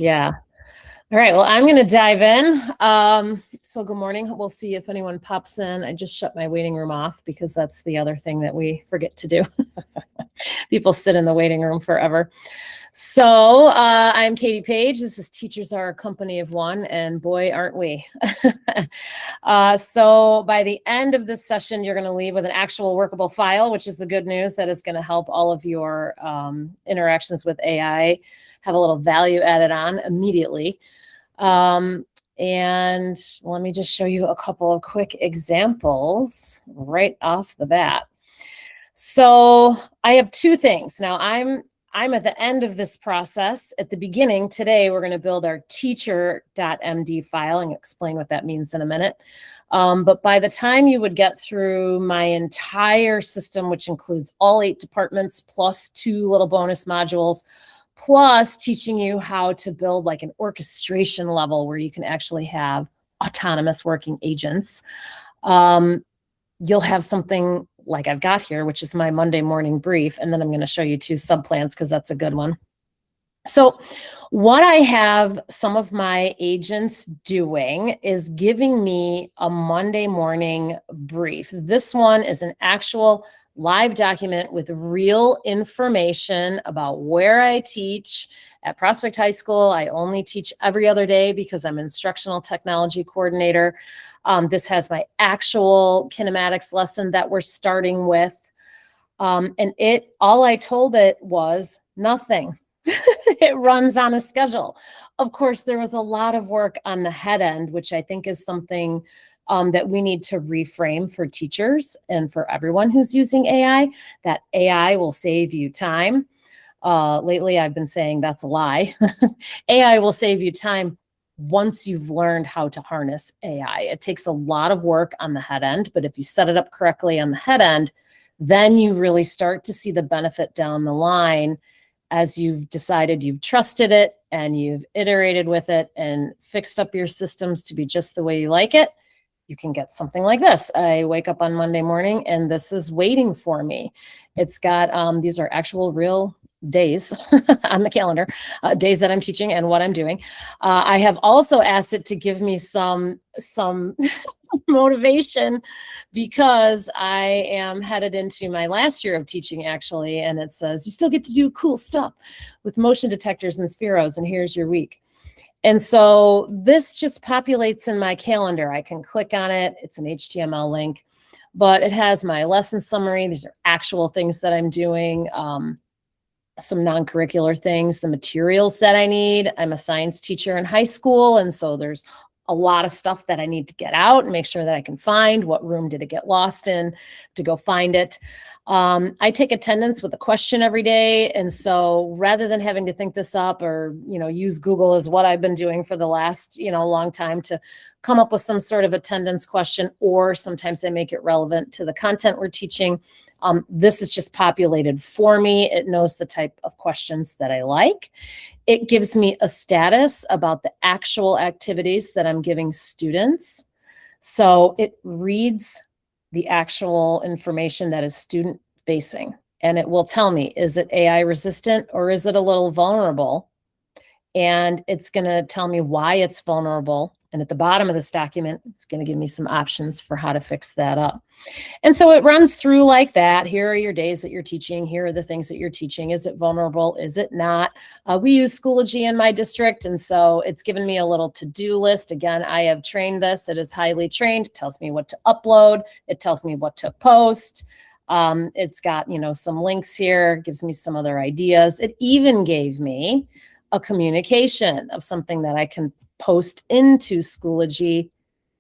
Yeah. All right. Well, I'm going to dive in. So good morning. We'll see if anyone pops in. I just shut my waiting room off because that's the other thing that we forget to do. People sit in the waiting room forever. So I'm Katie Page. This is Teachers Are a Company of One, and boy, aren't we. So by the end of this session, you're going to leave with an actual workable file, which is the good news. That is going to help all of your interactions with AI have a little value added on immediately. And let me just show you a couple of quick examples right off the bat. So I have two things. Now I'm at the end of this process. At the beginning today, we're going to build our TEACHER.md file and explain what that means in a minute. But by the time you would get through my entire system, which includes all 8 departments, plus 2 little bonus modules, plus teaching you how to build like an orchestration level where you can actually have autonomous working agents, you'll have something like I've got here, which is my Monday morning brief. And then I'm going to show you 2 subplans because that's a good one. So what I have some of my agents doing is giving me a Monday morning brief. This one is an actual live document with real information about where I teach. At Prospect High School, I only teach every other day because I'm instructional technology coordinator. This has my actual kinematics lesson that we're starting with. And all I told it was nothing. It runs on a schedule. Of course, there was a lot of work on the head end, which I think is something that we need to reframe for teachers and for everyone who's using AI, that AI will save you time. Lately, I've been saying that's a lie. AI will save you time once you've learned how to harness AI. It takes a lot of work on the head end, but if you set it up correctly on the head end, then you really start to see the benefit down the line as you've decided you've trusted it and you've iterated with it and fixed up your systems to be just the way you like it. You can get something like this. I wake up on Monday morning and this is waiting for me. It's got, these are actual real days on the calendar, days that I'm teaching and what I'm doing. I have also asked it to give me some motivation because I am headed into my last year of teaching actually. And it says, you still get to do cool stuff with motion detectors and spheros, and here's your week. And so this just populates in my calendar. I can click on it. It's an HTML link, but it has my lesson summary. These are actual things that I'm doing, some non-curricular things, the materials that I need. I'm a science teacher in high school, and so there's a lot of stuff that I need to get out and make sure that I can find. What room did it get lost in to go find it? I take attendance with a question every day. And so rather than having to think this up or, use Google as what I've been doing for the last, long time to come up with some sort of attendance question, or sometimes I make it relevant to the content we're teaching. This is just populated for me. It knows the type of questions that I like. It gives me a status about the actual activities that I'm giving students. So it reads the actual information that is student facing, and it will tell me, is it AI resistant or is it a little vulnerable? And it's going to tell me why it's vulnerable. And at the bottom of this document, it's going to give me some options for how to fix that up. And so it runs through like that. Here are your days that you're teaching. Here are the things that you're teaching. Is it vulnerable? Is it not? We use Schoology in my district. And so it's given me a little to-do list. Again, I have trained this. It is highly trained. It tells me what to upload. It tells me what to post. It's got, some links here, gives me some other ideas. It even gave me a communication of something that I can post into Schoology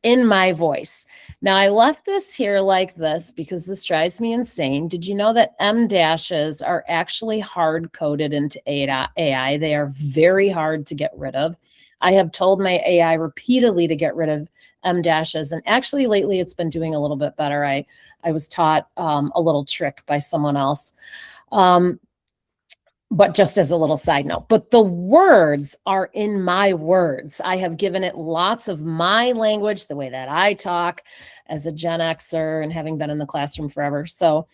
in my voice. Now, I left this here like this because this drives me insane. Did you know that M dashes are actually hard coded into AI? They are very hard to get rid of. I have told my AI repeatedly to get rid of M dashes, and actually lately it's been doing a little bit better. I was taught a little trick by someone else. But just as a little side note, but the words are in my words. I have given it lots of my language, the way that I talk as a Gen Xer and having been in the classroom forever. So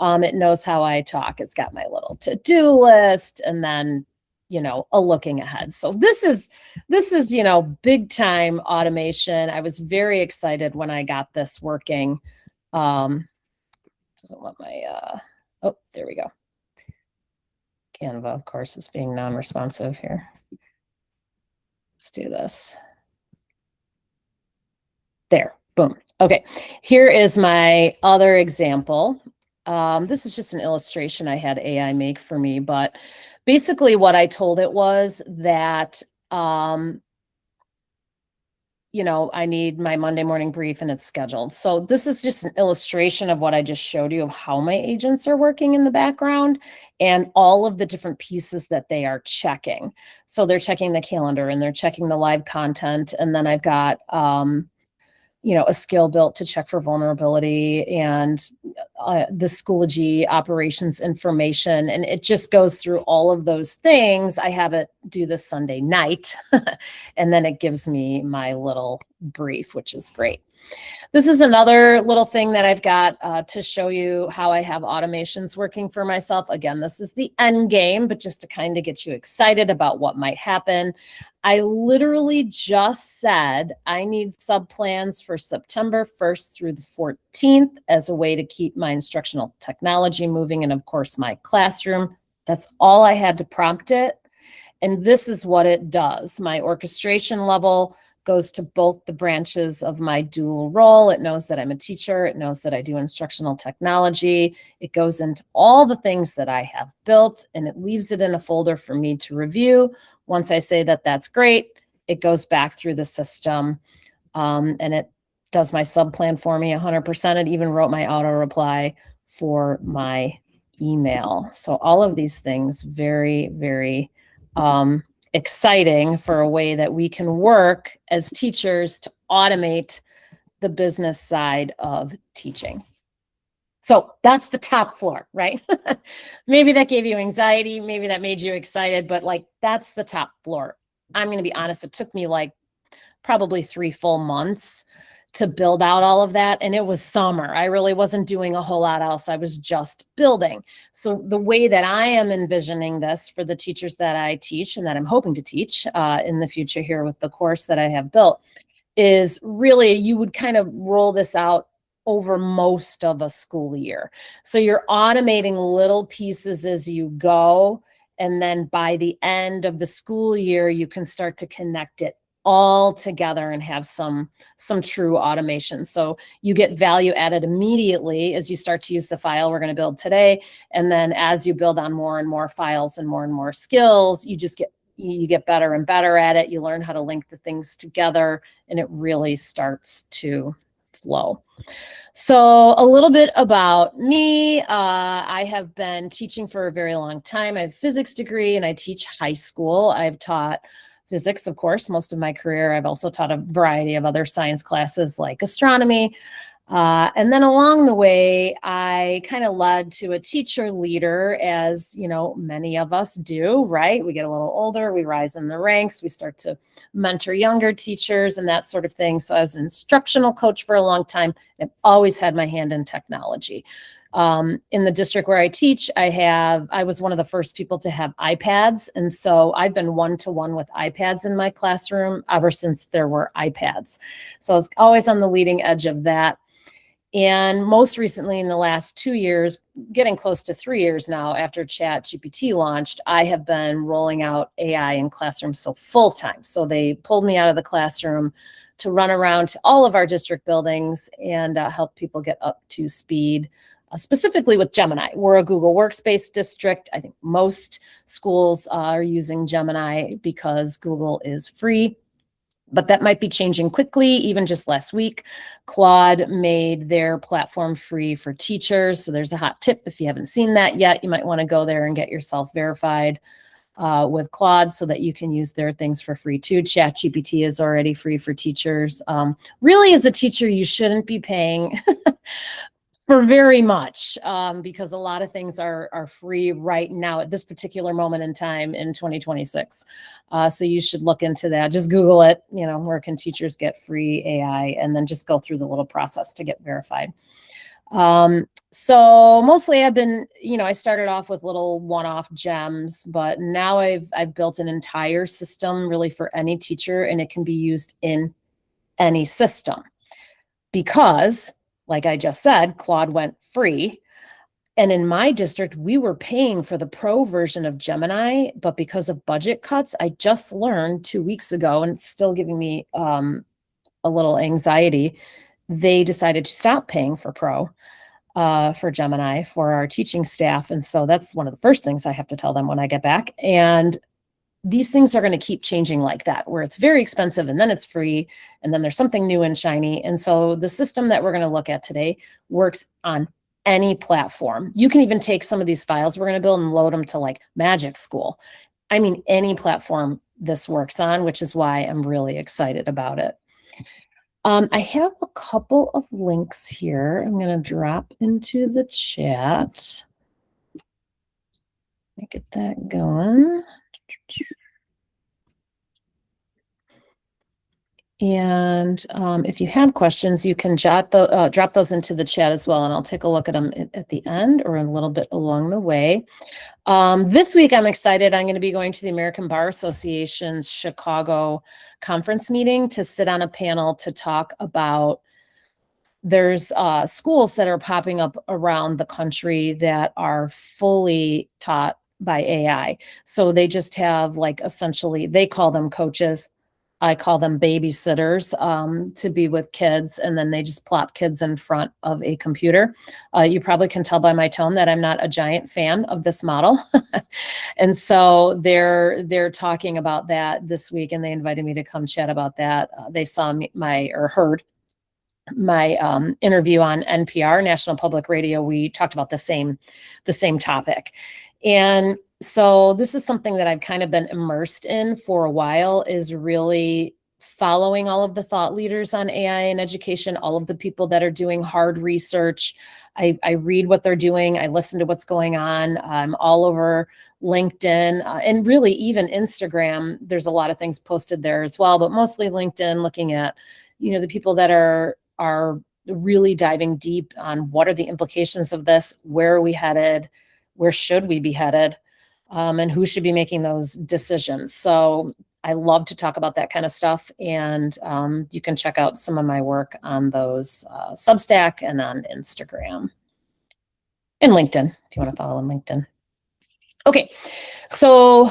it knows how I talk. It's got my little to-do list, and then, a looking ahead. So this is, big time automation. I was very excited when I got this working. Doesn't want my, oh, there we go. Canva, of course, is being non-responsive here. Let's do this. There, boom. Okay, here is my other example. This is just an illustration I had AI make for me, but basically what I told it was that, I need my Monday morning brief and it's scheduled. So this is just an illustration of what I just showed you of how my agents are working in the background and all of the different pieces that they are checking. So they're checking the calendar and they're checking the live content. And then I've got, a skill built to check for vulnerability and the Schoology operations information. And it just goes through all of those things. I have it do this Sunday night, and then it gives me my little brief, which is great. This is another little thing that I've got to show you how I have automations working for myself. Again, this is the end game, but just to kind of get you excited about what might happen. I literally just said I need subplans for September 1st through the 14th as a way to keep my instructional technology moving and, of course, my classroom. That's all I had to prompt it. And this is what it does. My orchestration level goes to both the branches of my dual role. It knows that I'm a teacher. It knows that I do instructional technology. It goes into all the things that I have built, and it leaves it in a folder for me to review. Once I say that that's great, it goes back through the system, and it does my subplan for me 100%. It even wrote my auto reply for my email. So all of these things, very, very exciting for a way that we can work as teachers to automate the business side of teaching. So that's the top floor, right? Maybe that gave you anxiety. Maybe that made you excited, but that's the top floor. I'm going to be honest. It took me probably 3 full months to build out all of that. And it was summer. I really wasn't doing a whole lot else. I was just building. So the way that I am envisioning this for the teachers that I teach and that I'm hoping to teach in the future here with the course that I have built is really, you would kind of roll this out over most of a school year. So you're automating little pieces as you go. And then by the end of the school year, you can start to connect it all together and have some true automation. So you get value added immediately as you start to use the file we're going to build today. And then as you build on more and more files and more skills, you get better and better at it. You learn how to link the things together, and it really starts to flow. So a little bit about me. I have been teaching for a very long time. I have a physics degree and I teach high school. I've taught physics, of course, most of my career. I've also taught a variety of other science classes like astronomy. And then along the way, I kind of led to a teacher leader, as many of us do, right? We get a little older, we rise in the ranks, we start to mentor younger teachers and that sort of thing. So I was an instructional coach for a long time. I've always had my hand in technology. In the district where I teach, I was one of the first people to have iPads. And so I've been one-to-one with iPads in my classroom ever since there were iPads. So I was always on the leading edge of that. And most recently in the last 2 years, getting close to 3 years now after ChatGPT launched, I have been rolling out AI in classrooms full time. So they pulled me out of the classroom to run around to all of our district buildings and help people get up to speed. Specifically with Gemini. We're a Google Workspace district. I think most schools are using Gemini because Google is free, but that might be changing quickly. Even just last week, Claude made their platform free for teachers. So there's a hot tip. If you haven't seen that yet, you might want to go there and get yourself verified with Claude so that you can use their things for free too. ChatGPT is already free for teachers. Really, as a teacher, you shouldn't be paying for very much, because a lot of things are free right now at this particular moment in time in 2026. So you should look into that. Just Google it, where can teachers get free AI, and then just go through the little process to get verified. So mostly I've been, I started off with little one-off gems, but now I've built an entire system really for any teacher, and it can be used in any system because, like I just said, Claude went free. And in my district, we were paying for the pro version of Gemini, but because of budget cuts, I just learned 2 weeks ago, and it's still giving me a little anxiety. They decided to stop paying for pro for Gemini for our teaching staff. And so that's one of the first things I have to tell them when I get back. And these things are going to keep changing like that, where it's very expensive and then it's free, and then there's something new and shiny. And so the system that we're going to look at today works on any platform. You can even take some of these files we're going to build and load them to like Magic School. I mean, any platform this works on, which is why I'm really excited about it. I have a couple of links here. I'm going to drop into the chat. Let me get that going. And if you have questions, you can drop those into the chat as well, and I'll take a look at them at the end or a little bit along the way. This week, I'm excited. I'm going to be going to the American Bar Association's Chicago conference meeting to sit on a panel to talk about there's schools that are popping up around the country that are fully taught by AI. So they just have like essentially, they call them coaches. I call them babysitters to be with kids, and then they just plop kids in front of a computer. You probably can tell by my tone that I'm not a giant fan of this model. And so they're talking about that this week, and they invited me to come chat about that. They saw heard my interview on NPR, National Public Radio. We talked about the same topic. And so this is something that I've kind of been immersed in for a while, is really following all of the thought leaders on AI in education, all of the people that are doing hard research. I read what they're doing. I listen to what's going on. I'm all over LinkedIn and really even Instagram. There's a lot of things posted there as well, but mostly LinkedIn, looking at, the people that are really diving deep on what are the implications of this, where are we headed, where should we be headed, and who should be making those decisions. So I love to talk about that kind of stuff. And you can check out some of my work on those Substack and on Instagram and LinkedIn, if you want to follow on LinkedIn. Okay, so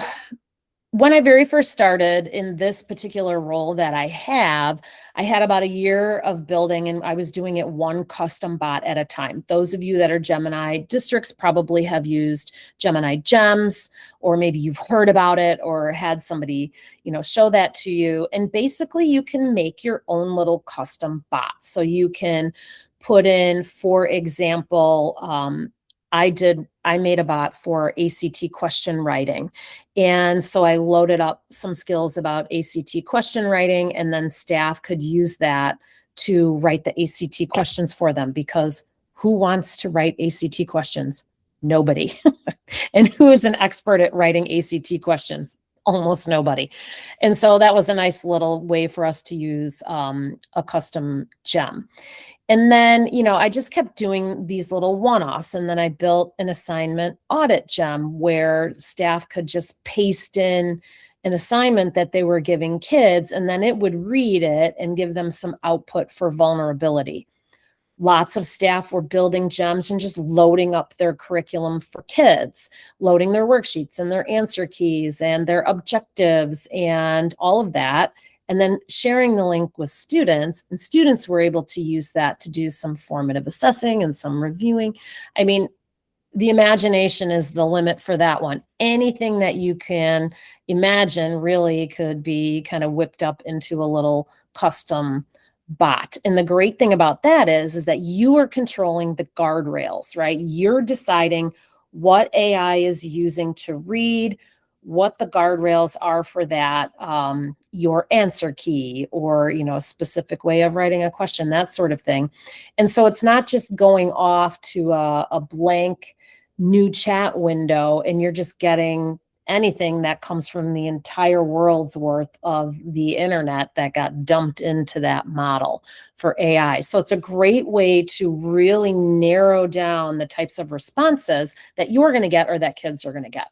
when I very first started in this particular role that I had about a year of building, and I was doing it one custom bot at a time. Those of you that are Gemini districts probably have used Gemini Gems, or maybe you've heard about it or had somebody, show that to you. And basically you can make your own little custom bot. So you can put in, for example, I made a bot for ACT question writing. And so I loaded up some skills about ACT question writing, and then staff could use that to write the ACT questions for them, because who wants to write ACT questions? Nobody. And who is an expert at writing ACT questions? Almost nobody. And so that was a nice little way for us to use a custom gem. And then, I just kept doing these little one-offs, and then I built an assignment audit gem where staff could just paste in an assignment that they were giving kids, and then it would read it and give them some output for vulnerability. Lots of staff were building gems and just loading up their curriculum for kids, loading their worksheets and their answer keys and their objectives and all of that, and then sharing the link with students. And students were able to use that to do some formative assessing and some reviewing. I mean, the imagination is the limit for that one. Anything that you can imagine really could be kind of whipped up into a little custom bot. And the great thing about that is that you are controlling the guardrails, right? You're deciding what AI is using to read, what the guardrails are for that, your answer key, or, a specific way of writing a question, that sort of thing. And so it's not just going off to a blank new chat window and you're just getting anything that comes from the entire world's worth of the internet that got dumped into that model for AI. So it's a great way to really narrow down the types of responses that you're going to get or that kids are going to get.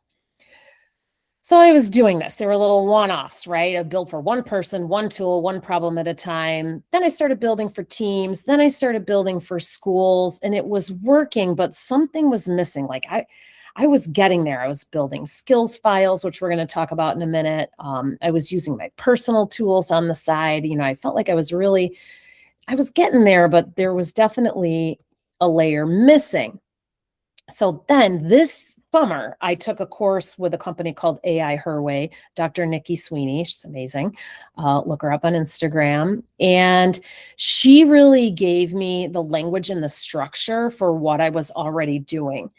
So I was doing this. They were little one-offs, right? I built for one person, one tool, one problem at a time. Then I started building for teams. Then I started building for schools, and it was working, but something was missing. Like I was getting there. I was building skills files, which we're going to talk about in a minute. I was using my personal tools on the side. I felt like I was getting there, but there was definitely a layer missing. So then this summer, I took a course with a company called AI Her Way, Dr. Nikki Sweeney. She's amazing. Look her up on Instagram. And she really gave me the language and the structure for what I was already doing.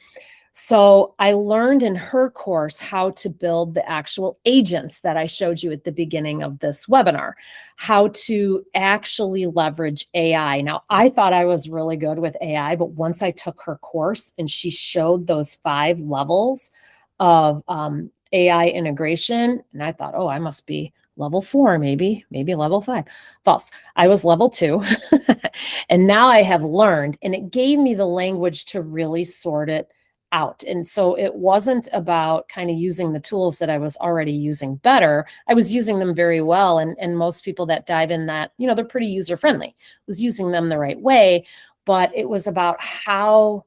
So I learned in her course how to build the actual agents that I showed you at the beginning of this webinar, how to actually leverage AI. Now, I thought I was really good with AI, but once I took her course and she showed those 5 levels of AI integration, and I thought, oh, I must be level 4, maybe level 5. False. I was level 2. And now I have learned, and it gave me the language to really sort it out. And so it wasn't about kind of using the tools that I was already using better. I was using them very well. And most people that dive in that, they're pretty user friendly, was using them the right way. But it was about how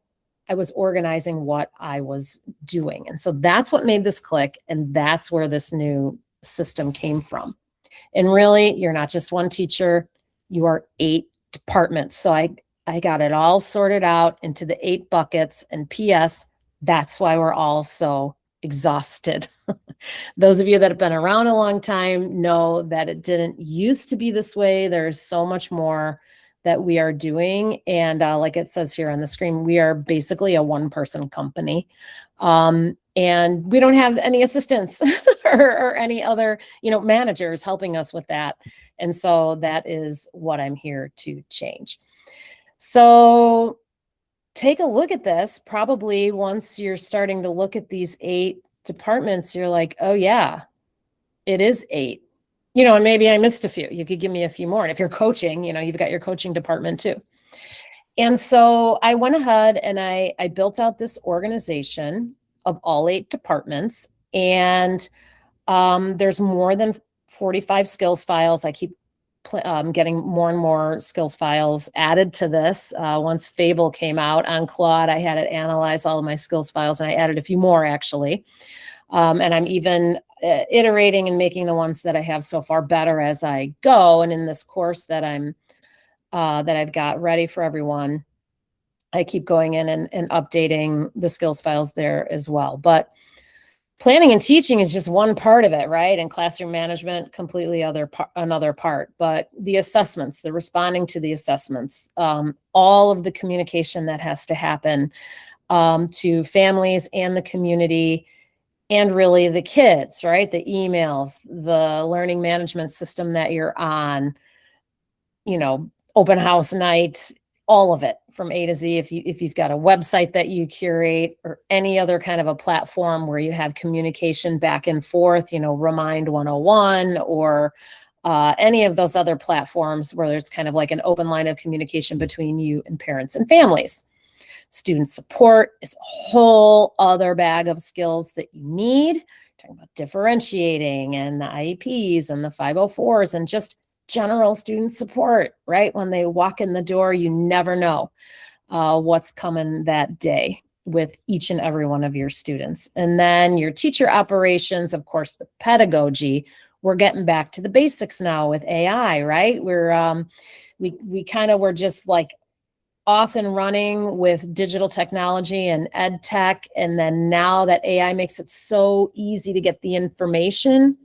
I was organizing what I was doing. And so that's what made this click. And that's where this new system came from. And really, you're not just one teacher, you are 8 departments. So I got it all sorted out into the 8 buckets. And P.S., that's why we're all so exhausted. Those of you that have been around a long time know that it didn't used to be this way. There's so much more that we are doing. And like it says here on the screen, we are basically a one-person company. And we don't have any assistants or any other, managers helping us with that. And so that is what I'm here to change. So take a look at this. Probably once you're starting to look at these 8 departments, you're like, oh yeah, it is 8. And maybe I missed a few. You could give me a few more. And if you're coaching, you've got your coaching department too. And so I went ahead and I built out this organization of all 8 departments. And there's more than 45 skills files. I keep getting more and more skills files added to this. Once Fable came out on Claude, I had it analyze all of my skills files, and I added a few more actually. And I'm even iterating and making the ones that I have so far better as I go. And in this course that I've got ready for everyone, I keep going in and updating the skills files there as well. But planning and teaching is just one part of it, right? And classroom management, completely another part. But the assessments, the responding to the assessments, all of the communication that has to happen to families and the community, and really the kids, right? The emails, the learning management system that you're on, open house night, all of it from A to Z. If you've got a website that you curate or any other kind of a platform where you have communication back and forth, Remind 101 or any of those other platforms where there's kind of like an open line of communication between you and parents and families. Student support is a whole other bag of skills that you need. Talking about differentiating and the IEPs and the 504s and just general student support, right? When they walk in the door, you never know what's coming that day with each and every one of your students. And then your teacher operations, of course, the pedagogy. We're getting back to the basics now with AI, right? We kind of were just like off and running with digital technology and ed tech. And then now that AI makes it so easy to get the information,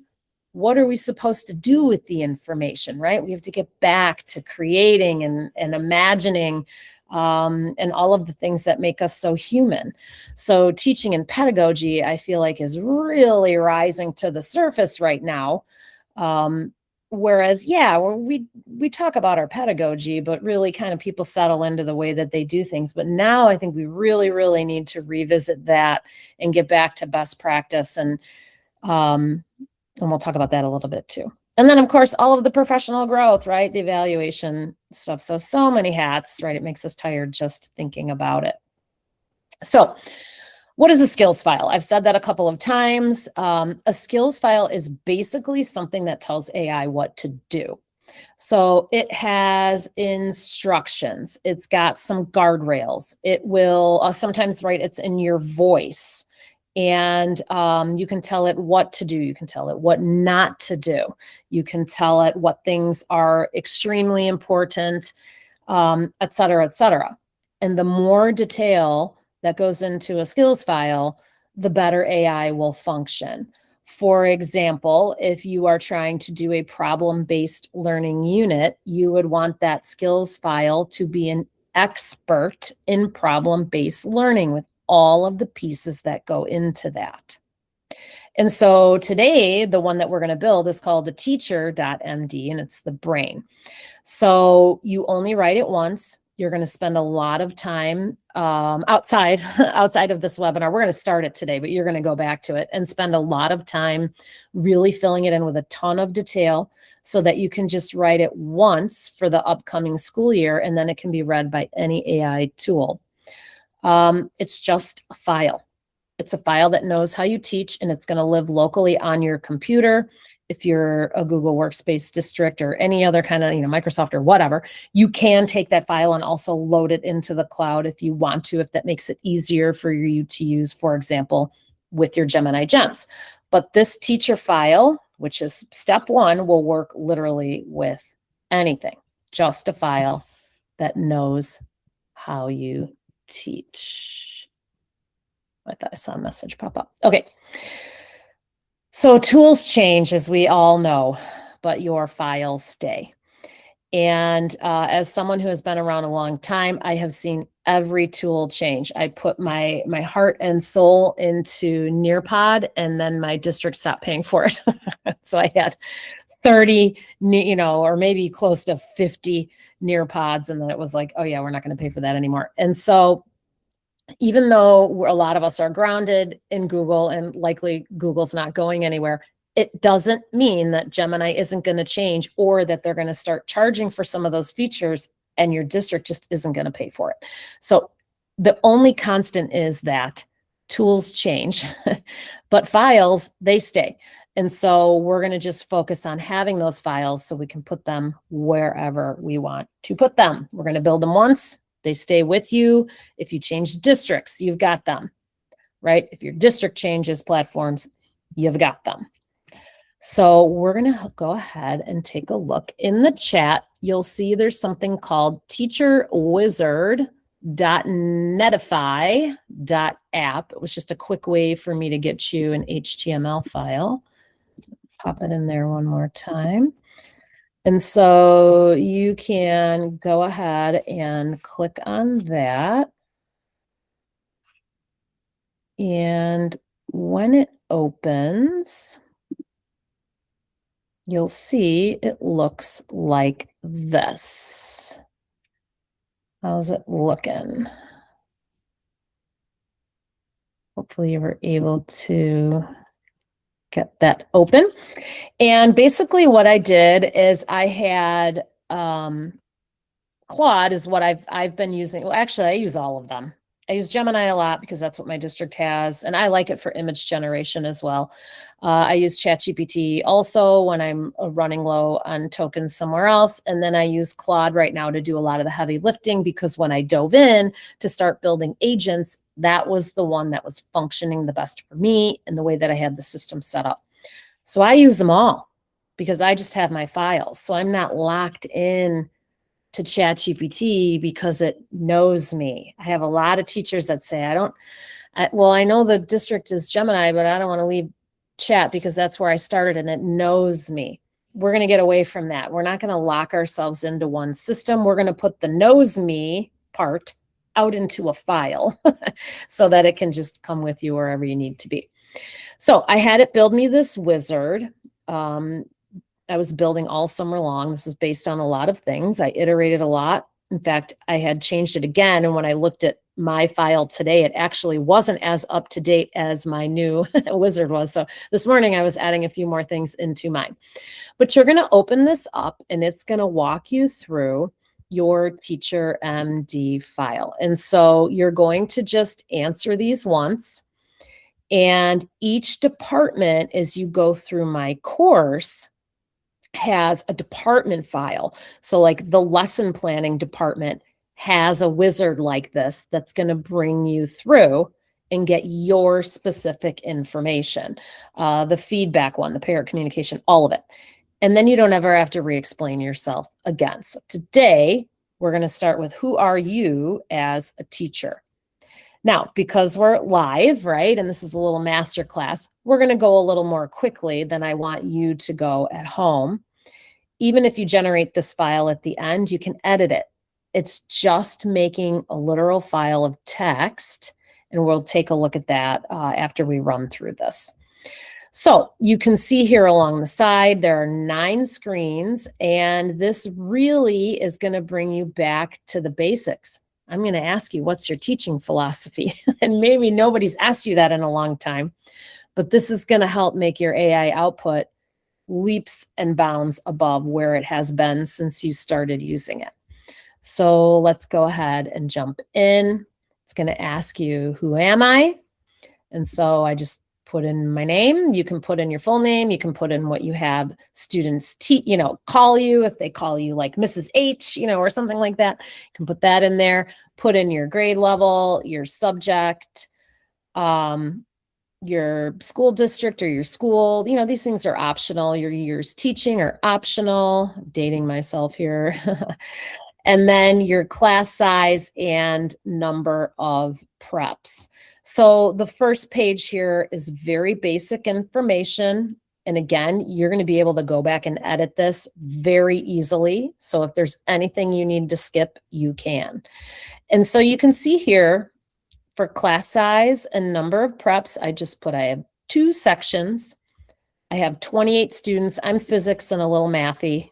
what are we supposed to do with the information, right? We have to get back to creating and imagining and all of the things that make us so human. So teaching and pedagogy, I feel like, is really rising to the surface right now. Whereas, yeah, we talk about our pedagogy, but really kind of people settle into the way that they do things. But now I think we really, really need to revisit that and get back to best practice. And And we'll talk about that a little bit too. And then, of course, all of the professional growth, right? The evaluation stuff. So many hats, right? It makes us tired just thinking about it. So what is a skills file? I've said that a couple of times. A skills file is basically something that tells AI what to do. So it has instructions. It's got some guardrails. It will sometimes, right, it's in your voice. And you can tell it what to do. You can tell it what not to do. You can tell it what things are extremely important, et cetera, et cetera. And the more detail that goes into a skills file, the better AI will function. For example, if you are trying to do a problem-based learning unit, you would want that skills file to be an expert in problem-based learning with all of the pieces that go into that. And so today, the one that we're going to build is called the TEACHER.md, and it's the brain. So you only write it once. You're going to spend a lot of time outside of this webinar. We're going to start it today, but you're going to go back to it and spend a lot of time really filling it in with a ton of detail so that you can just write it once for the upcoming school year, and then it can be read by any AI tool. It's just a file. It's a file that knows how you teach, and it's going to live locally on your computer. If you're a Google Workspace district or any other kind of, Microsoft or whatever, you can take that file and also load it into the cloud if you want to, if that makes it easier for you to use, for example, with your Gemini gems. But this teacher file, which is step one, will work literally with anything. Just a file that knows how you teach. I thought I saw a message pop up. Okay. So tools change, as we all know, but your files stay. And as someone who has been around a long time, I have seen every tool change. I put my heart and soul into Nearpod, and then my district stopped paying for it. So I had 30, or maybe close to 50 Nearpods, and then it was like, oh yeah, we're not going to pay for that anymore. And so even though a lot of us are grounded in Google and likely Google's not going anywhere, it doesn't mean that Gemini isn't going to change or that they're going to start charging for some of those features and your district just isn't going to pay for it. So the only constant is that tools change, but files, they stay. And so we're going to just focus on having those files so we can put them wherever we want to put them. We're going to build them once. They stay with you. If you change districts, you've got them, right? If your district changes platforms, you've got them. So we're going to go ahead and take a look. In the chat, you'll see there's something called teacherwizard.netify.app. It was just a quick way for me to get you an HTML file. Pop it in there one more time. And so you can go ahead and click on that. And when it opens, you'll see it looks like this. How's it looking? Hopefully you were able to get that open. And basically what I did is I had Claude is what I've been using. Well, actually, I use all of them. I use Gemini a lot because that's what my district has, and I like it for image generation as well. I use ChatGPT also when I'm running low on tokens somewhere else, and then I use Claude right now to do a lot of the heavy lifting because when I dove in to start building agents, that was the one that was functioning the best for me and the way that I had the system set up. So I use them all because I just have my files, so I'm not locked in to ChatGPT because it knows me. I have a lot of teachers that say, I know the district is Gemini, but I don't want to leave Chat because that's where I started and it knows me. We're going to get away from that. We're not going to lock ourselves into one system. We're going to put the knows me part out into a file so that it can just come with you wherever you need to be. So I had it build me this wizard. I was building all summer long. This is based on a lot of things. I iterated a lot. In fact, I had changed it again. And when I looked at my file today, it actually wasn't as up to date as my new wizard was. So this morning I was adding a few more things into mine. But you're going to open this up and it's going to walk you through your TEACHER.md file. And so you're going to just answer these once. And each department, as you go through my course, has a department file. So like the lesson planning department has a wizard like this that's going to bring you through and get your specific information. The feedback one, the parent communication, all of it. And then you don't ever have to re-explain yourself again. So today we're going to start with, who are you as a teacher? Now, because we're live, right, and this is a little masterclass, we're going to go a little more quickly than I want you to go at home. Even if you generate this file at the end, you can edit it. It's just making a literal file of text, and we'll take a look at that after we run through this. So you can see here along the side, there are 9 screens, and this really is going to bring you back to the basics. I'm going to ask you, what's your teaching philosophy? And maybe nobody's asked you that in a long time, but this is going to help make your AI output leaps and bounds above where it has been since you started using it. So let's go ahead and jump in. It's going to ask you, who am I? And so I just put in my name. You can put in your full name. You can put in what you have students call you, if they call you like Mrs. H, or something like that. You can put that in there. Put in your grade level, your subject, your school district or your school. These things are optional. Your years teaching are optional. I'm dating myself here. And then your class size and number of preps. So the first page here is very basic information. And again, you're going to be able to go back and edit this very easily. So if there's anything you need to skip, you can. And so you can see here for class size and number of preps, I have 2 sections. I have 28 students. I'm physics and a little mathy.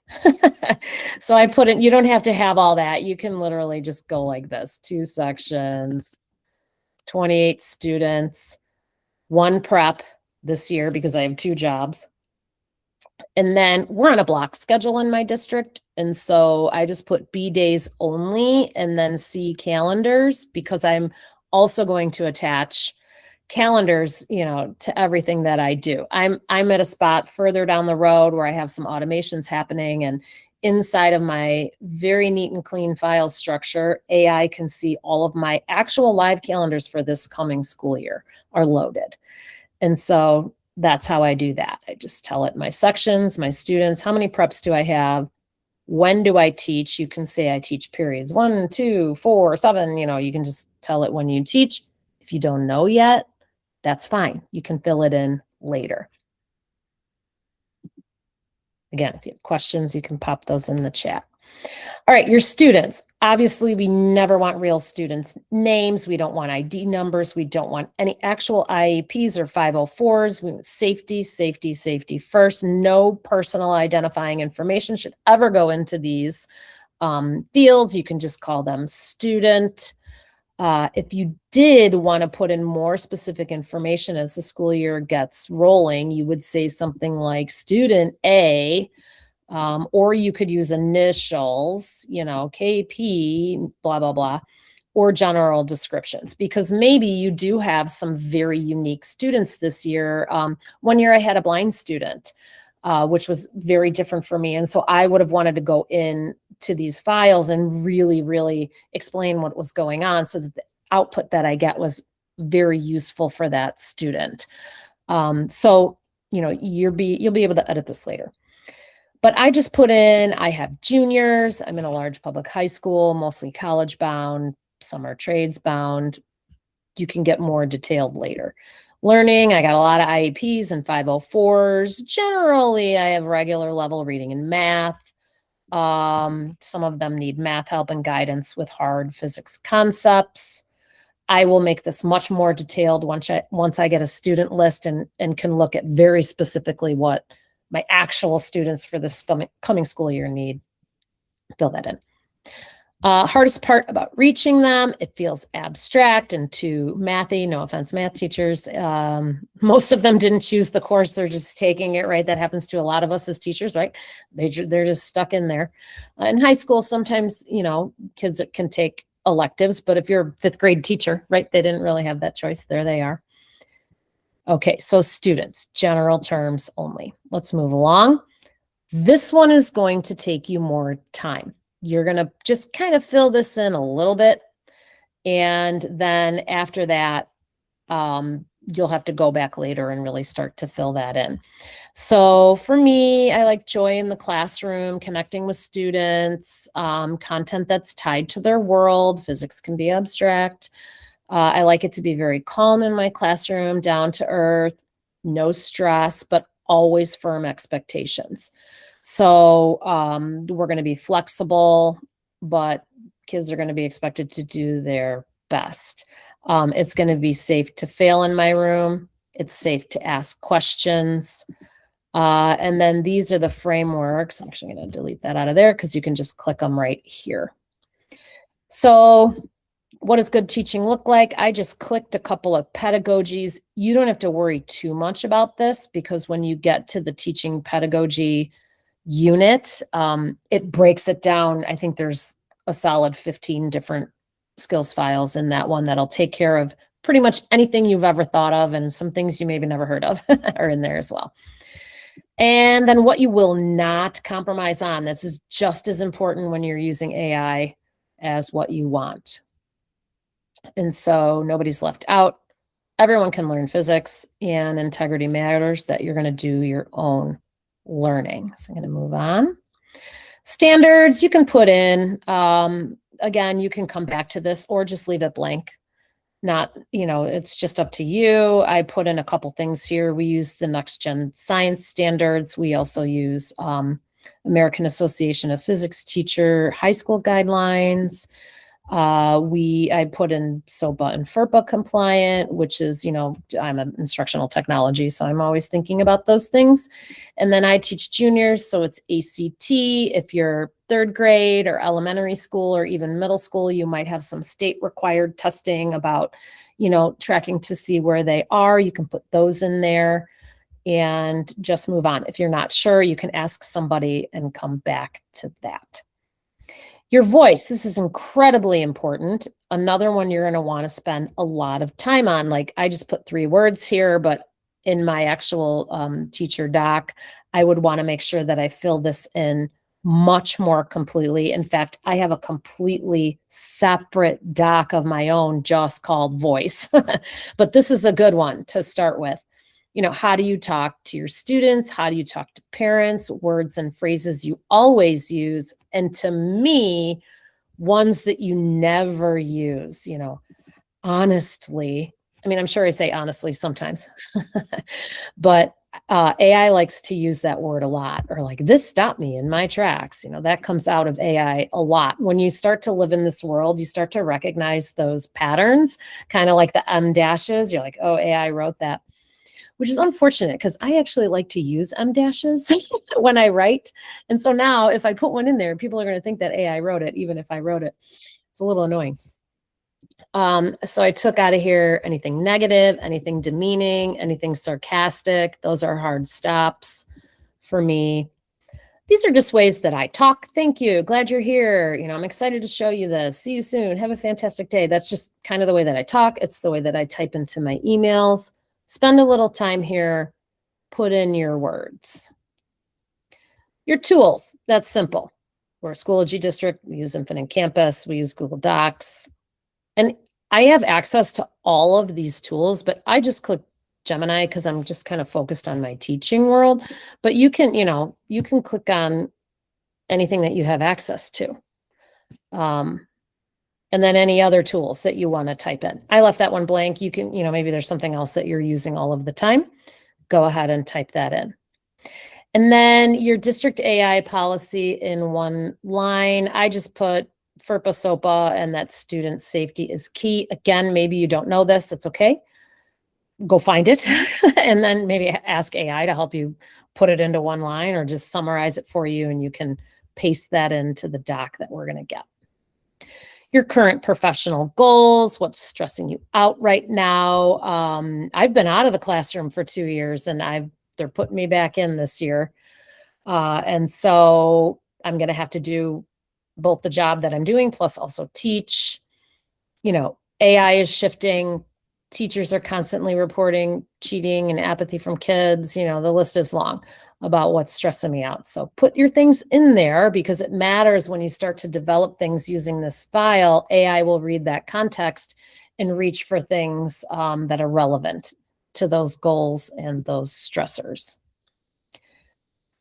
So I put in, you don't have to have all that. You can literally just go like this, 2 sections, 28 students, 1 prep this year because I have 2 jobs. And then we're on a block schedule in my district. And so I just put B days only and then C calendars, because I'm also going to attach calendars, to everything that I do. I'm at a spot further down the road where I have some automations happening, and inside of my very neat and clean file structure, AI can see all of my actual live calendars for this coming school year are loaded. And so that's how I do that. I just tell it my sections, my students, how many preps do I have? When do I teach? You can say I teach periods 1, 2, 4, 7, you can just tell it when you teach. If you don't know yet, that's fine. You can fill it in later. Again, if you have questions, you can pop those in the chat. All right, your students. Obviously, we never want real students' names. We don't want ID numbers. We don't want any actual IEPs or 504s. We want safety, safety, safety first. No personal identifying information should ever go into these fields. You can just call them student. If you did want to put in more specific information as the school year gets rolling, you would say something like student A, or you could use initials, KP, blah, blah, blah, or general descriptions, because maybe you do have some very unique students this year. One year I had a blind student, which was very different for me. And so I would have wanted to go in to these files and really, really explain what was going on so that the output that I get was very useful for that student. So, you'll be able to edit this later. But I just put in, I have juniors. I'm in a large public high school, mostly college bound. Some are trades bound. You can get more detailed later. Learning, I got a lot of IEPs and 504s. Generally, I have regular level reading and math. Some of them need math help and guidance with hard physics concepts. I will make this much more detailed once I get a student list and can look at very specifically what my actual students for this coming school year need. Fill that in. Hardest part about reaching them, it feels abstract and too mathy. No offense, math teachers. Most of them didn't choose the course. They're just taking it, right? That happens to a lot of us as teachers, right? They're just stuck in there. In high school, sometimes, kids can take electives, but if you're a fifth grade teacher, right, they didn't really have that choice. There they are. Okay, so students, general terms only. Let's move along. This one is going to take you more time. You're going to just kind of fill this in a little bit. And then after that, you'll have to go back later and really start to fill that in. So for me, I like joy in the classroom, connecting with students, content that's tied to their world. Physics can be abstract. I like it to be very calm in my classroom, down to earth, no stress, but always firm expectations. So we're going to be flexible, but kids are going to be expected to do their best. It's going to be safe to fail in my room. It's safe to ask questions. And then these are the frameworks. I'm actually going to delete that out of there because you can just click them right here. So what does good teaching look like? I just clicked a couple of pedagogies. You don't have to worry too much about this because when you get to the teaching pedagogy unit, it breaks it down. I think there's a solid 15 different skills files in that one that'll take care of pretty much anything you've ever thought of, and some things you maybe never heard of are in there as well. And then what you will not compromise on. This is just as important when you're using AI as what you want. And so nobody's left out. Everyone can learn physics, and integrity matters, that you're going to do your own learning. So I'm going to move on. Standards you can put in. Again, you can come back to this or just leave it blank. It's just up to you. I put in a couple things here. We use the Next Gen Science Standards. We also use American Association of Physics Teacher High School Guidelines. I put in SOPA and FERPA compliant, which is, I'm an instructional technology, so I'm always thinking about those things. And then I teach juniors, so it's ACT. If you're third grade or elementary school or even middle school, you might have some state required testing about, tracking to see where they are. You can put those in there and just move on. If you're not sure, you can ask somebody and come back to that. Your voice, this is incredibly important. Another one you're going to want to spend a lot of time on. Like I just put 3 words here, but in my actual teacher doc, I would want to make sure that I fill this in much more completely. In fact, I have a completely separate doc of my own just called voice, but this is a good one to start with. How do you talk to your students? How do you talk to parents? Words and phrases you always use. And to me, ones that you never use, honestly. I mean, I'm sure I say honestly sometimes, but AI likes to use that word a lot, or like, this stopped me in my tracks. That comes out of AI a lot. When you start to live in this world, you start to recognize those patterns, kind of like the M dashes. You're like, oh, AI wrote that. Which is unfortunate because I actually like to use M dashes when I write. And so now if I put one in there, people are going to think that AI wrote it, even if I wrote it. It's a little annoying. So I took out of here anything negative, anything demeaning, anything sarcastic. Those are hard stops for me. These are just ways that I talk. Thank you. Glad you're here. I'm excited to show you this. See you soon. Have a fantastic day. That's just kind of the way that I talk. It's the way that I type into my emails. Spend a little time here, put in your words. Your tools, that's simple. We're a Schoology district, we use Infinite Campus, we use Google Docs. And I have access to all of these tools, but I just click Gemini because I'm just kind of focused on my teaching world. But you can click on anything that you have access to. And then any other tools that you want to type in. I left that one blank. You can, maybe there's something else that you're using all of the time. Go ahead and type that in. And then your district AI policy in one line. I just put FERPA SOPA and that student safety is key. Again, maybe you don't know this. It's okay. Go find it and then maybe ask AI to help you put it into one line or just summarize it for you, and you can paste that into the doc that we're going to get. Your current professional goals, what's stressing you out right now. I've been out of the classroom for 2 years and they're putting me back in this year. And so I'm going to have to do both the job that I'm doing plus also teach. AI is shifting. Teachers are constantly reporting cheating and apathy from kids. The list is long about what's stressing me out. So put your things in there because it matters when you start to develop things using this file. AI will read that context and reach for things that are relevant to those goals and those stressors.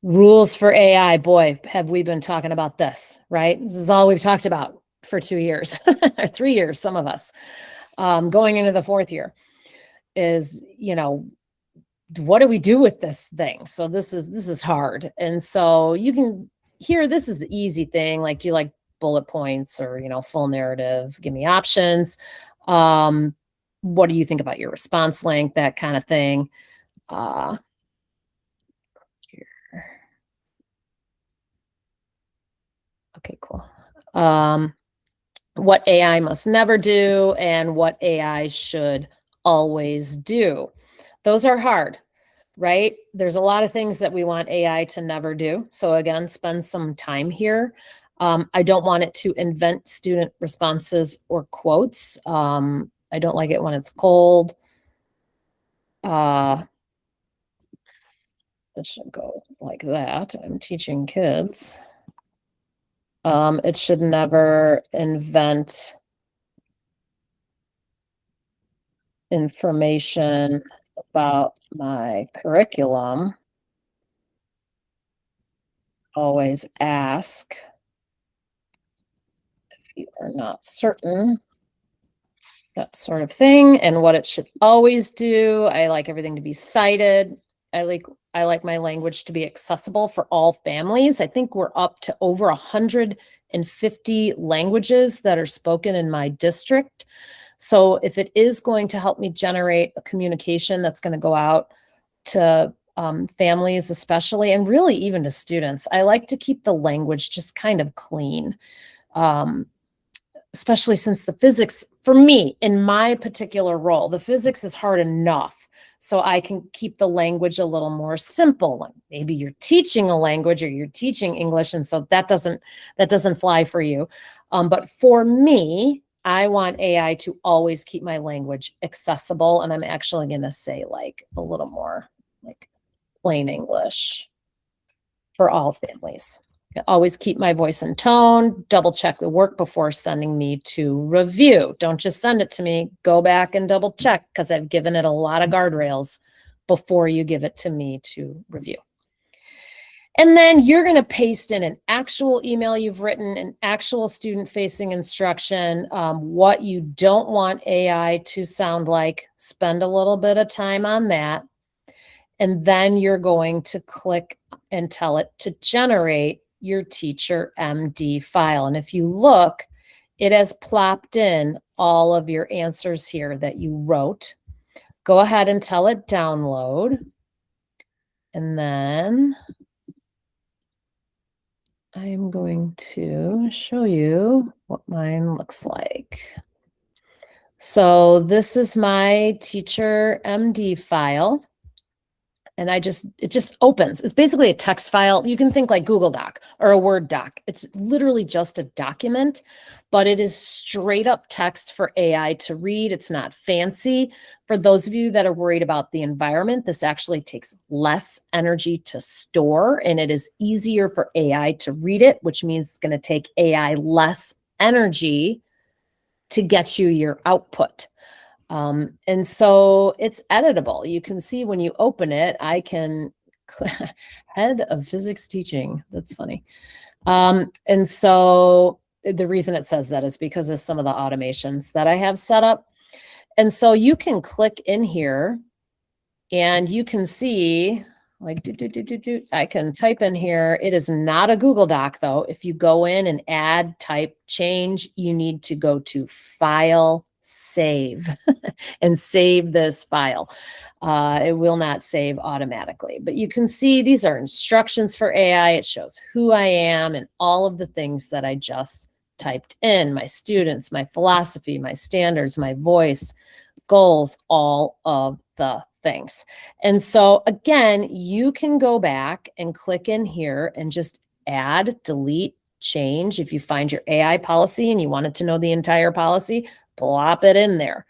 Rules for AI. Boy, have we been talking about this, right? This is all we've talked about for 2 years or 3 years, some of us, going into the 4th year is, what do we do with this thing? So this is hard. And so you can hear, this is the easy thing. Like, do you like bullet points or, full narrative? Give me options. What do you think about your response length? That kind of thing. Here. Okay, cool. What AI must never do and what AI should always do. Those are hard, right? There's a lot of things that we want AI to never do. So again, spend some time here. I don't want it to invent student responses or quotes. I don't like it when it's cold. This should go like that. I'm teaching kids. It should never invent information about my curriculum. Always ask if you are not certain, that sort of thing. And what it should always do, I like everything to be cited. I like my language to be accessible for all families. I think we're up to over 150 languages that are spoken in my district. So if it is going to help me generate a communication that's going to go out to families especially, and really even to students, I like to keep the language just kind of clean, especially since the physics, for me, in my particular role, the physics is hard enough. So I can keep the language a little more simple. Like maybe you're teaching a language or you're teaching English, and so that doesn't fly for you. But for me, I want AI to always keep my language accessible. And I'm actually going to say like a little more like plain English for all families. Always keep my voice and tone, double check the work before sending me to review. Don't just send it to me. Go back and double check because I've given it a lot of guardrails before you give it to me to review. And then you're going to paste in an actual email you've written, an actual student-facing instruction, what you don't want AI to sound like. Spend a little bit of time on that. And then you're going to click and tell it to generate your TEACHER.md file. And if you look, it has plopped in all of your answers here that you wrote. Go ahead and tell it download. And then I am going to show you what mine looks like. So this is my TEACHER.md file. And it just opens. It's basically a text file. You can think like Google Doc or a Word doc. It's literally just a document, but it is straight up text for AI to read. It's not fancy. For those of you that are worried about the environment, this actually takes less energy to store, and it is easier for AI to read it, which means it's going to take AI less energy to get you your output. And so it's editable. You can see when you open it, I can head of physics teaching. That's funny. And so the reason it says that is because of some of the automations that I have set up. And so you can click in here and you can see like, I can type in here. It is not a Google Doc though. If you go in and add, type, change, you need to go to File, Save and save this file. It will not save automatically, but you can see these are instructions for AI. It shows who I am and all of the things that I just typed in, my students, my philosophy, my standards, my voice, goals, all of the things. And so again, you can go back and click in here and just add, delete, change. If you find your AI policy and you wanted to know the entire policy, plop it in there.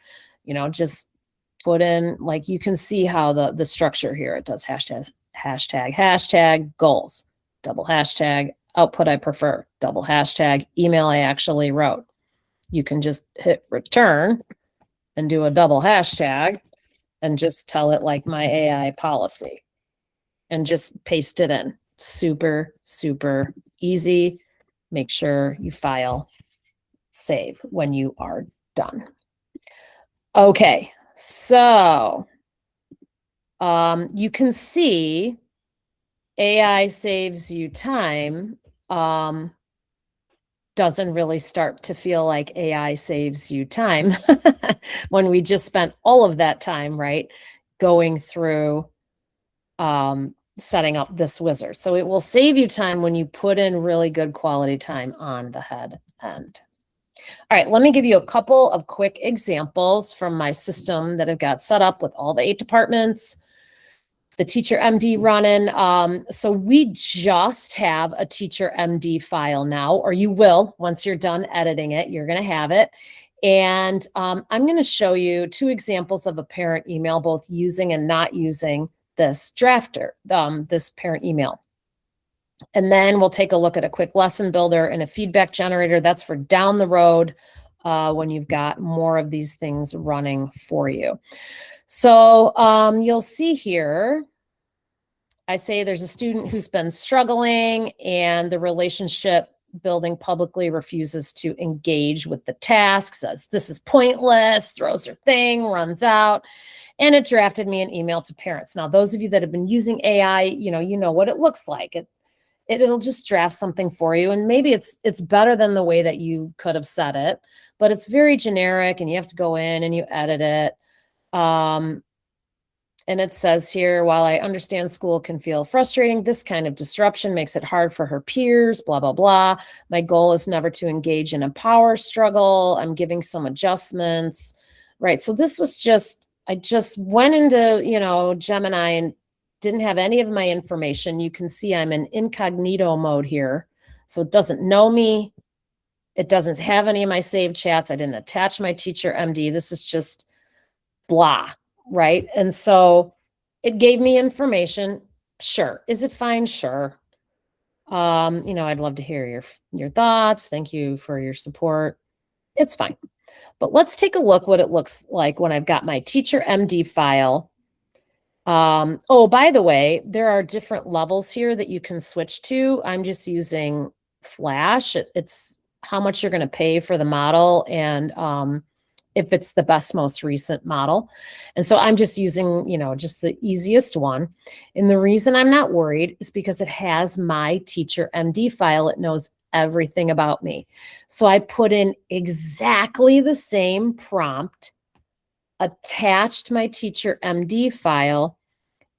Just put in, like, you can see how the structure here, it does hashtag goals, double hashtag output I prefer, double hashtag email I actually wrote. You can just hit return and do a double hashtag and just tell it like my AI policy and just paste it in. Super, super easy. Make sure you file save when you are done. Okay, so you can see AI saves you time doesn't really start to feel like AI saves you time when we just spent all of that time, right, going through setting up this wizard. So it will save you time when you put in really good quality time on the head end. All right, let me give you a couple of quick examples from my system that I've got set up with all the 8 departments, the TEACHER.md running. So we just have a TEACHER.md file now, or you will, once you're done editing it, you're going to have it. And I'm going to show you 2 examples of a parent email, both using and not using this drafter, this parent email. And then we'll take a look at a quick lesson builder and a feedback generator. That's for down the road when you've got more of these things running for you. So you'll see here, I say there's a student who's been struggling and the relationship building publicly refuses to engage with the task, says this is pointless, throws her thing, runs out. And it drafted me an email to parents. Now, those of you that have been using AI, you know what it looks like. It'll just draft something for you. And maybe it's better than the way that you could have said it, but it's very generic and you have to go in and you edit it. And it says here, while I understand school can feel frustrating, this kind of disruption makes it hard for her peers, blah, blah, blah. My goal is never to engage in a power struggle. I'm giving some adjustments, right? So this was I just went into, Gemini and didn't have any of my information. You can see I'm in incognito mode here. So it doesn't know me. It doesn't have any of my saved chats. I didn't attach my TEACHER.md. This is just blah, right? And so it gave me information. Sure. Is it fine? Sure. I'd love to hear your thoughts. Thank you for your support. It's fine. But let's take a look what it looks like when I've got my TEACHER.md file. Oh, by the way, there are different levels here that you can switch to. I'm just using Flash. It's how much you're going to pay for the model and if it's the best, most recent model. And so I'm just using, just the easiest one. And the reason I'm not worried is because it has my TEACHER.md file. It knows everything about me. So I put in exactly the same prompt, attached my TEACHER.md file,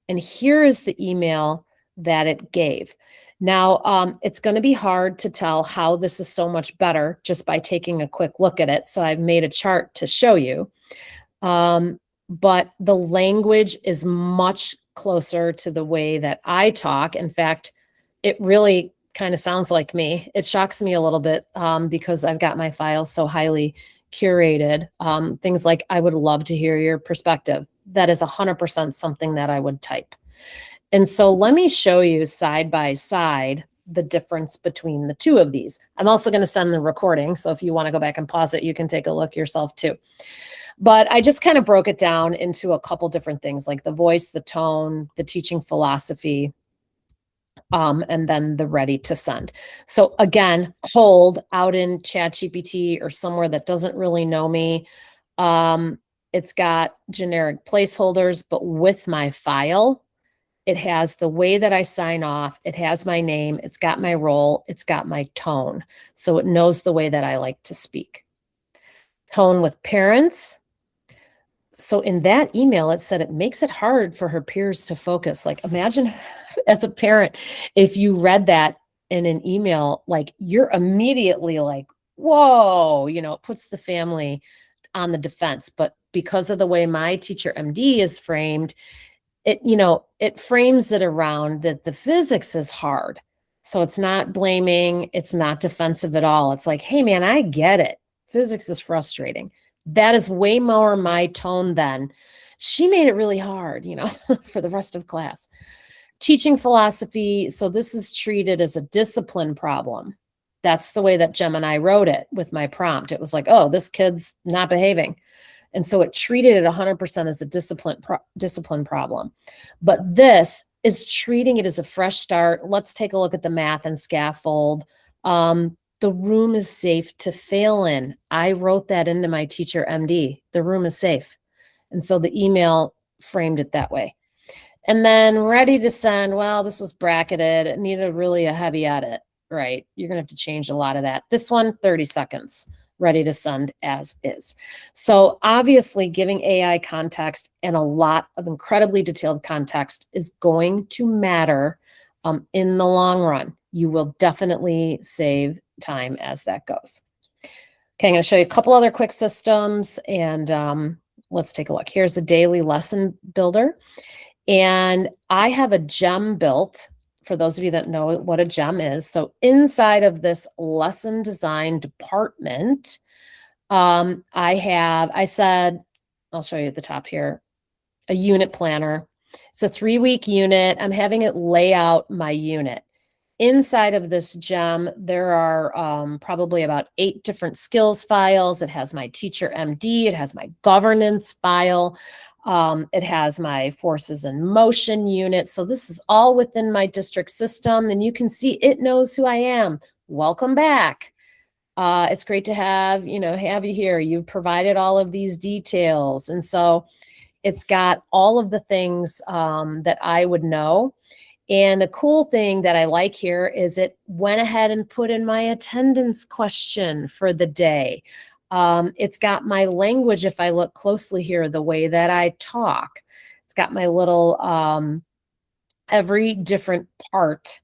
and here is the email that it gave. Now, it's going to be hard to tell how this is so much better just by taking a quick look at it. So I've made a chart to show you. But the language is much closer to the way that I talk. In fact, it really kind of sounds like me. It shocks me a little bit because I've got my files so highly curated. Things like, I would love to hear your perspective. That is 100% something that I would type. And so let me show you side by side the difference between the 2 of these. I'm also going to send the recording. So if you want to go back and pause it, you can take a look yourself too. But I just kind of broke it down into a couple different things like the voice, the tone, the teaching philosophy, and then the ready to send. So again, hold out in ChatGPT or somewhere that doesn't really know me. It's got generic placeholders, but with my file, it has the way that I sign off. It has my name. It's got my role. It's got my tone. So it knows the way that I like to speak. Tone with parents. So in that email, it said it makes it hard for her peers to focus. Like imagine as a parent, if you read that in an email, like you're immediately like, whoa, it puts the family on the defense. But because of the way my TEACHER.md is framed, it frames it around that the physics is hard. So it's not blaming, it's not defensive at all. It's like, hey man, I get it. Physics is frustrating. That is way more my tone than she made it really hard, for the rest of class. Teaching philosophy. So this is treated as a discipline problem. That's the way that Gemini wrote it with my prompt. It was like, oh, this kid's not behaving. And so it treated it 100% as a discipline problem. But this is treating it as a fresh start. Let's take a look at the math and scaffold. The room is safe to fail in. I wrote that into my TEACHER.md. The room is safe. And so the email framed it that way. And then ready to send, well, this was bracketed. It needed really a heavy edit, right? You're going to have to change a lot of that. This one, 30 seconds. Ready to send as is. So obviously giving AI context and a lot of incredibly detailed context is going to matter in the long run. You will definitely save time as that goes. Okay, I'm going to show you a couple other quick systems and let's take a look. Here's a daily lesson builder. And I have a gem built for those of you that know what a gem is. So inside of this lesson design department, I said, I'll show you at the top here, a unit planner. It's a 3-week unit. I'm having it lay out my unit. Inside of this gem, there are probably about 8 different skills files. It has my TEACHER.md. It has my governance file. It has my forces in motion unit. So this is all within my district system. And you can see it knows who I am. Welcome back. It's great to have you here. You've provided all of these details. And so it's got all of the things that I would know. And the cool thing that I like here is it went ahead and put in my attendance question for the day. It's got my language, if I look closely here, the way that I talk. It's got my little, every different part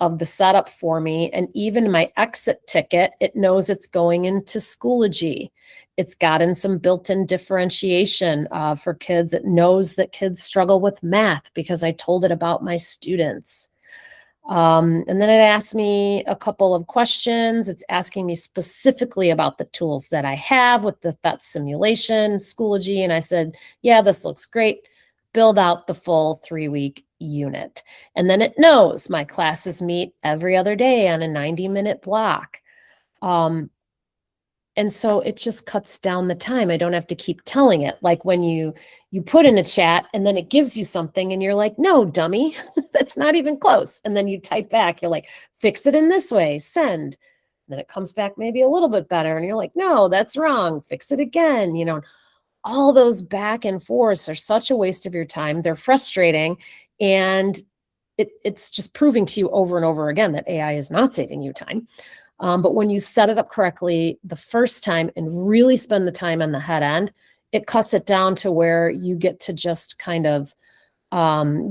of the setup for me. And even my exit ticket, it knows it's going into Schoology. It's gotten some built-in differentiation for kids. It knows that kids struggle with math because I told it about my students. And then it asked me a couple of questions. It's asking me specifically about the tools that I have with the PhET simulation, Schoology. And I said, yeah, this looks great. Build out the full 3-week unit. And then it knows my classes meet every other day on a 90-minute block. And so it just cuts down the time. I don't have to keep telling it. Like when you put in a chat and then it gives you something and you're like, no, dummy, that's not even close. And then you type back, you're like, fix it in this way, send. And then it comes back maybe a little bit better. And you're like, no, that's wrong. Fix it again. All those back and forths are such a waste of your time. They're frustrating. And it's just proving to you over and over again that AI is not saving you time. But when you set it up correctly the first time and really spend the time on the head end, it cuts it down to where you get to just kind of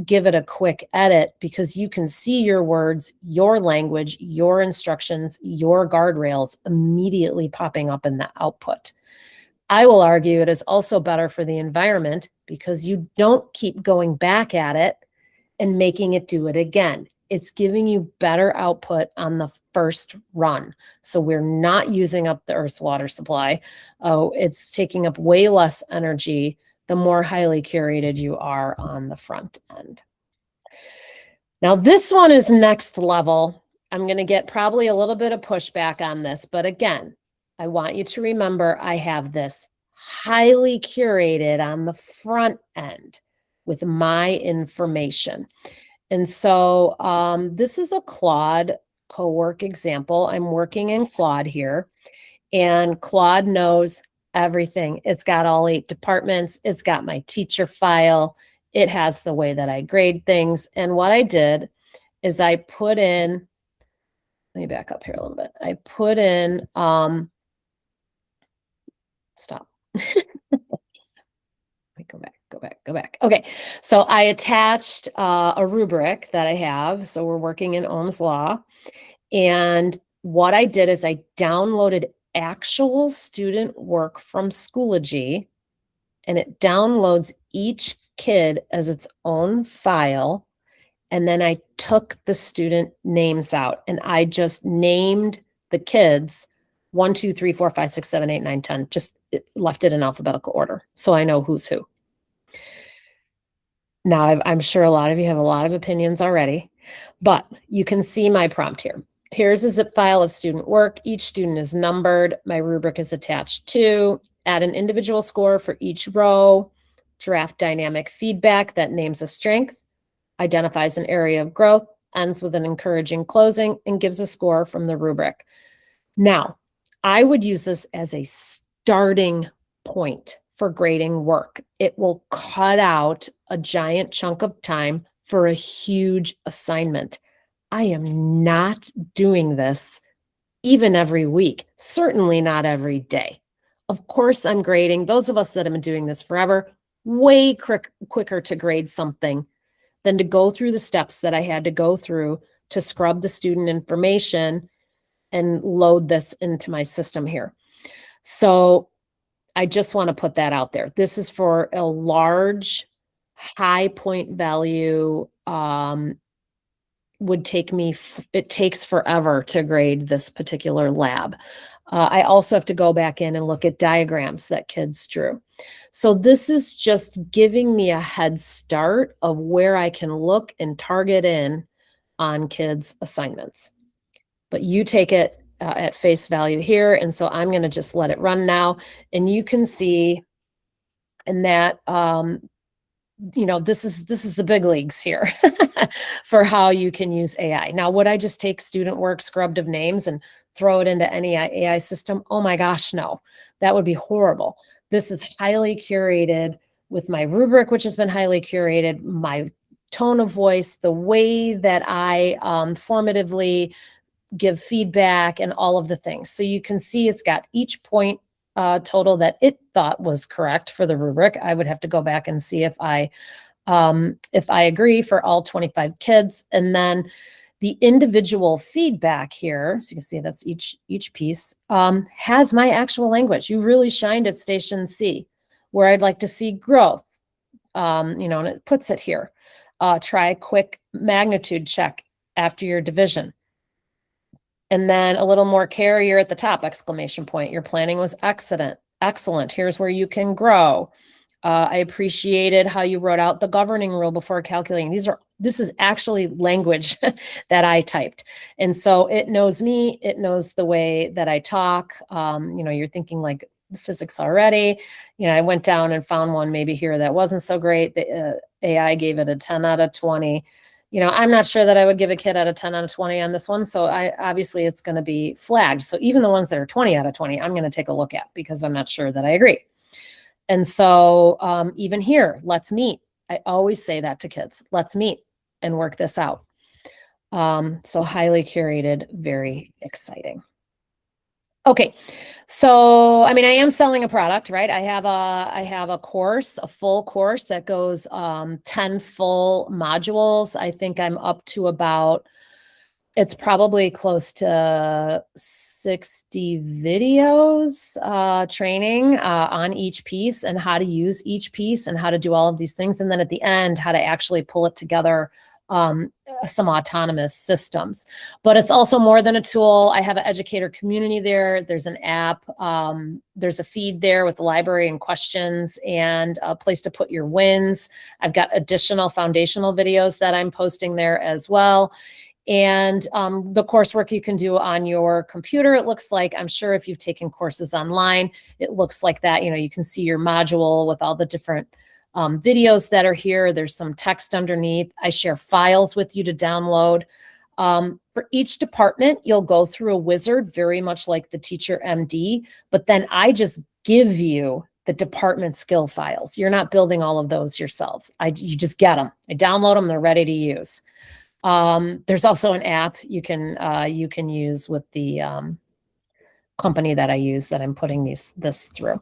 give it a quick edit because you can see your words, your language, your instructions, your guardrails immediately popping up in the output. I will argue it is also better for the environment because you don't keep going back at it and making it do it again. It's giving you better output on the first run. So we're not using up the Earth's water supply. Oh, it's taking up way less energy the more highly curated you are on the front end. Now, this one is next level. I'm going to get probably a little bit of pushback on this, but again, I want you to remember I have this highly curated on the front end with my information. And so this is a Claude co-work example. I'm working in Claude here, and Claude knows everything. It's got all 8 departments. It's got my teacher file. It has the way that I grade things. And what I did is I put in, let me back up here a little bit. I put in, stop. Go back. Okay, so I attached a rubric that I have. So we're working in Ohm's law. And what I did is I downloaded actual student work from Schoology, and it downloads each kid as its own file. And then I took the student names out and I just named the kids 1, 2, 3, 4, 5, 6, 7, 8, 9, 10, just left it in alphabetical order. So I know who's who. Now, I'm sure a lot of you have a lot of opinions already, but you can see my prompt here. Here's a zip file of student work. Each student is numbered. My rubric is attached to. Add an individual score for each row. Draft dynamic feedback that names a strength, identifies an area of growth, ends with an encouraging closing, and gives a score from the rubric. Now, I would use this as a starting point for grading work. It will cut out a giant chunk of time for a huge assignment. I am not doing this even every week, certainly not every day. Of course, I'm grading. Those of us that have been doing this forever, way quicker to grade something than to go through the steps that I had to go through to scrub the student information and load this into my system here. So I just want to put that out there. This is for a large, high point value, would take me, it takes forever to grade this particular lab. I also have to go back in and look at diagrams that kids drew. So this is just giving me a head start of where I can look and target in on kids' assignments. But you take it at face value here. And so I'm going to just let it run now. And you can see in that, this is the big leagues here for how you can use AI. Now, would I just take student work scrubbed of names and throw it into any AI system? Oh my gosh, no, that would be horrible. This is highly curated with my rubric, which has been highly curated, my tone of voice, the way that I formatively give feedback and all of the things. So you can see it's got each point total that it thought was correct for the rubric. I would have to go back and see if I agree for all 25 kids. And then the individual feedback here, so you can see that's each piece, has my actual language. You really shined at Station C, where I'd like to see growth, and it puts it here. Try a quick magnitude check after your division. And then a little more care, you're at the top, exclamation point. Your planning was excellent. Here's where you can grow. I appreciated how you wrote out the governing rule before calculating. This is actually language that I typed. And so it knows me, it knows the way that I talk. You're thinking like physics already. I went down and found one maybe here that wasn't so great. The AI gave it a 10 out of 20. I'm not sure that I would give a kid out of 10 out of 20 on this one. So obviously it's going to be flagged. So even the ones that are 20 out of 20, I'm going to take a look at because I'm not sure that I agree. And so even here, let's meet. I always say that to kids, let's meet and work this out. So highly curated, very exciting. Okay, so I am selling a product, right? I have a course, a full course that goes 10 full modules. I think I'm up to about, it's probably close to 60 videos training on each piece and how to use each piece and how to do all of these things. And then at the end, how to actually pull it together, some autonomous systems. But it's also more than a tool. I have an educator community there. There's an app. There's a feed there with the library and questions and a place to put your wins. I've got additional foundational videos that I'm posting there as well. And the coursework you can do on your computer, it looks like, I'm sure if you've taken courses online, it looks like that. You can see your module with all the different videos that are here. There's some text underneath. I share files with you to download. For each department, you'll go through a wizard, very much like the TEACHER.md, but then I just give you the department skill files. You're not building all of those yourselves. You just get them. I download them. They're ready to use. There's also an app you can use with the company that I use that I'm putting this through.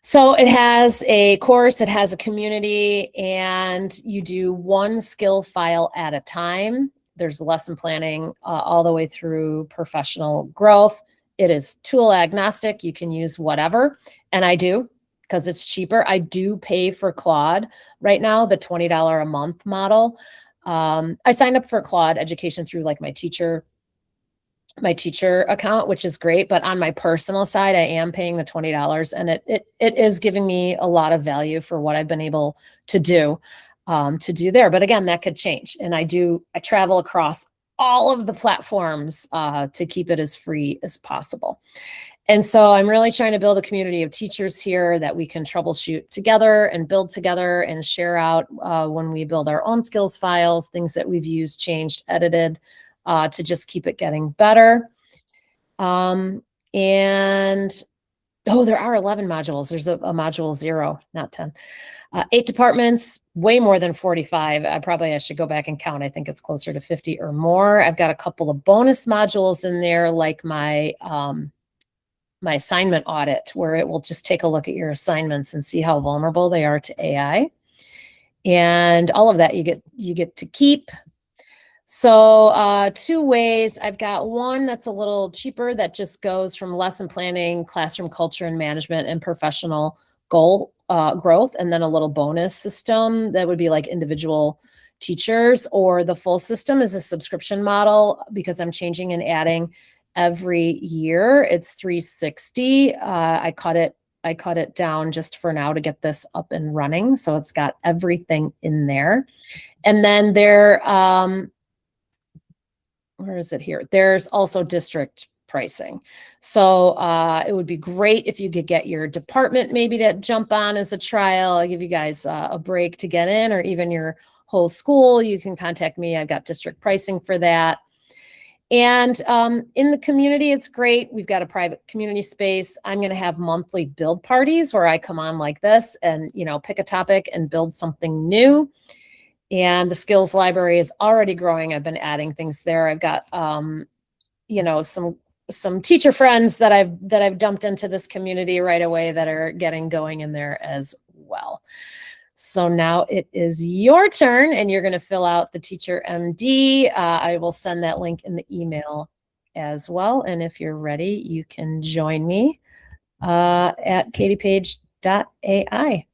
So it has a course, it has a community, and you do one skill file at a time. There's lesson planning all the way through professional growth. It is tool agnostic. You can use whatever. And I do, because it's cheaper. I do pay for Claude right now, the $20 a month model. I signed up for Claude education through like my teacher account, which is great. But on my personal side, I am paying the $20, and it is giving me a lot of value for what I've been able to do there. But again, that could change. And I travel across all of the platforms to keep it as free as possible. And so I'm really trying to build a community of teachers here that we can troubleshoot together and build together and share out when we build our own skills files, things that we've used, changed, edited, to just keep it getting better. And there are 11 modules. There's a module 0, not 10. 8 departments, way more than 45. I should go back and count. I think it's closer to 50 or more. I've got a couple of bonus modules in there, like my assignment audit, where it will just take a look at your assignments and see how vulnerable they are to AI. And all of that you get to keep. So 2 ways. I've got one that's a little cheaper that just goes from lesson planning, classroom culture and management, and professional goal growth, and then a little bonus system that would be like individual teachers, or the full system is a subscription model because I'm changing and adding every year. It's $360. I cut it down just for now to get this up and running. So it's got everything in there. And then where is it here? There's also district pricing. So it would be great if you could get your department maybe to jump on as a trial. I'll give you guys a break to get in, or even your whole school. You can contact me. I've got district pricing for that. And in the community, it's great. We've got a private community space. I'm going to have monthly build parties where I come on like this and, pick a topic and build something new. And the skills library is already growing. I've been adding things there. I've got, some teacher friends that I've dumped into this community right away that are getting going in there as well. So now it is your turn, and you're going to fill out the TEACHER.md. I will send that link in the email as well. And if you're ready, you can join me at katiepage.ai.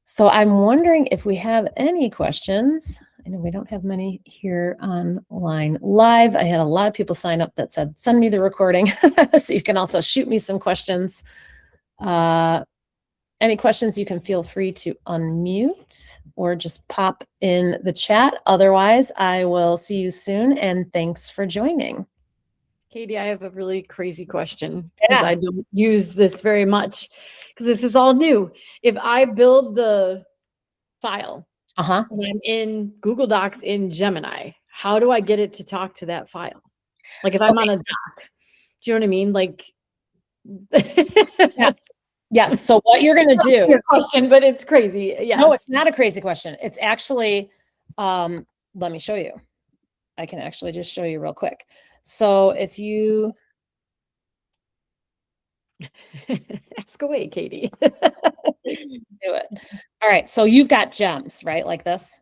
So I'm wondering if we have any questions. I know we don't have many here online live. I had a lot of people sign up that said, send me the recording. So you can also shoot me some questions. Any questions, you can feel free to unmute or just pop in the chat. Otherwise, I will see you soon, and thanks for joining. Katie, I have a really crazy question because I don't use this very much because this is all new. If I build the file and I'm in Google Docs in Gemini, how do I get it to talk to that file? Like if I'm on a doc, do you know what I mean? Like, Yes. So what you're going to do? Your question, but it's crazy. Yes. No, it's not a crazy question. It's actually, let me show you. I can actually just show you real quick. So if you ask away, Katie. do it. All right. So you've got gems, right? Like this.